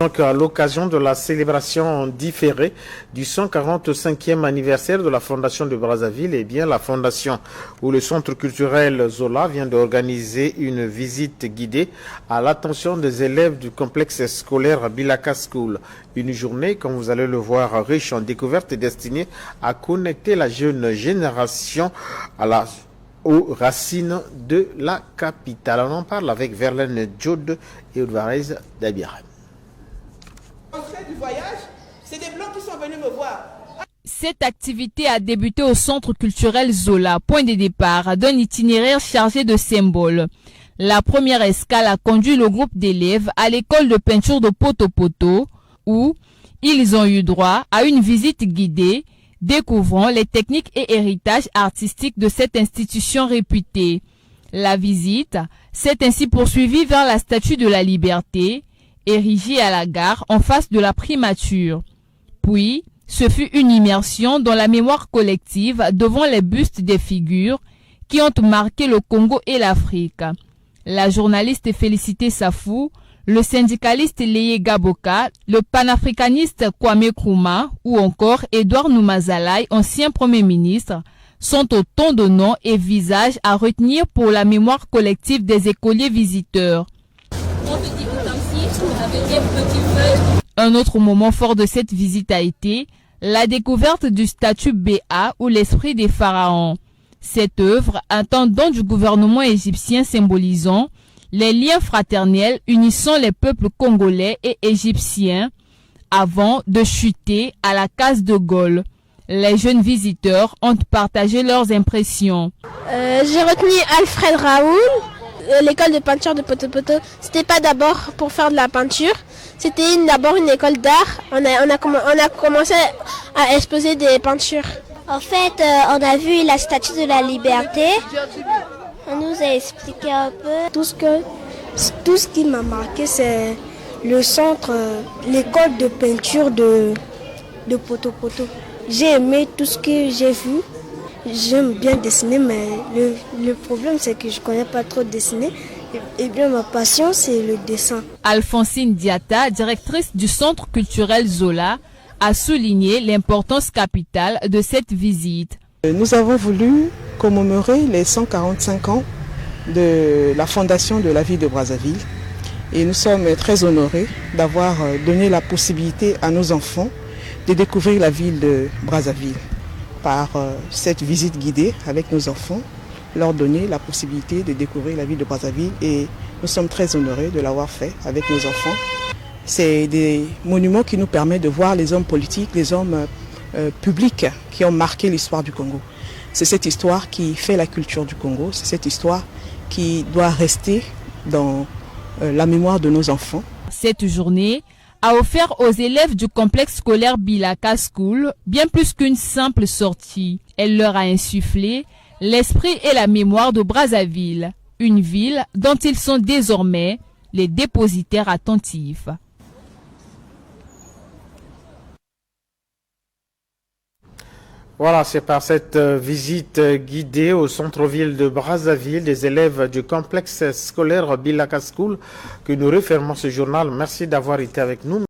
Donc, à l'occasion de la célébration différée du 145e anniversaire de la Fondation de Brazzaville, eh bien, la Fondation ou le Centre culturel Zola vient d'organiser une visite guidée à l'attention des élèves du complexe scolaire Bilaka School. Une journée, comme vous allez le voir, riche en découvertes et destinée à connecter la jeune génération aux racines de la capitale. On en parle avec Verlaine Djod et Udvarez Dabirem. Du voyage, c'est des blancs qui sont venus me voir. Cette activité a débuté au centre culturel Zola, point de départ d'un itinéraire chargé de symboles. La première escale a conduit le groupe d'élèves à l'école de peinture de Poto Poto, où ils ont eu droit à une visite guidée, découvrant les techniques et héritages artistiques de cette institution réputée. La visite s'est ainsi poursuivie vers la Statue de la Liberté, érigée à la gare en face de la primature. Puis, ce fut une immersion dans la mémoire collective devant les bustes des figures qui ont marqué le Congo et l'Afrique. La journaliste Félicité Safou, le syndicaliste Leye Gaboka, le panafricaniste Kwame Nkrumah ou encore Edouard Noumazalaï, ancien Premier ministre, sont autant de noms et visages à retenir pour la mémoire collective des écoliers visiteurs. Un autre moment fort de cette visite a été la découverte du statut BA ou l'esprit des pharaons. Cette œuvre, un tendon du gouvernement égyptien symbolisant les liens fraternels unissant les peuples congolais et égyptiens avant de chuter à la case de Gaulle. Les jeunes visiteurs ont partagé leurs impressions. J'ai retenu Alfred Raoul. L'école de peinture de Poto Poto, c'était pas d'abord pour faire de la peinture, c'était d'abord une école d'art. On a commencé à exposer des peintures. En fait, on a vu la Statue de la Liberté. On nous a expliqué un peu. Tout ce qui m'a marqué, c'est le centre, l'école de peinture de Poto Poto. J'ai aimé tout ce que j'ai vu. J'aime bien dessiner, mais le problème, c'est que je ne connais pas trop dessiner. Et bien, ma passion, c'est le dessin. Alphonsine Diata, directrice du Centre culturel Zola, a souligné l'importance capitale de cette visite. Nous avons voulu commémorer les 145 ans de la fondation de la ville de Brazzaville. Et nous sommes très honorés d'avoir donné la possibilité à nos enfants de découvrir la ville de Brazzaville. Par cette visite guidée avec nos enfants, leur donner la possibilité de découvrir la ville de Brazzaville et nous sommes très honorés de l'avoir fait avec nos enfants. C'est des monuments qui nous permettent de voir les hommes politiques, les hommes publics qui ont marqué l'histoire du Congo. C'est cette histoire qui fait la culture du Congo, c'est cette histoire qui doit rester dans la mémoire de nos enfants. Cette journée a offert aux élèves du complexe scolaire Bilaka School bien plus qu'une simple sortie. Elle leur a insufflé l'esprit et la mémoire de Brazzaville, une ville dont ils sont désormais les dépositaires attentifs. Voilà, c'est par cette visite guidée au centre-ville de Brazzaville des élèves du complexe scolaire Bilaka School que nous refermons ce journal. Merci d'avoir été avec nous.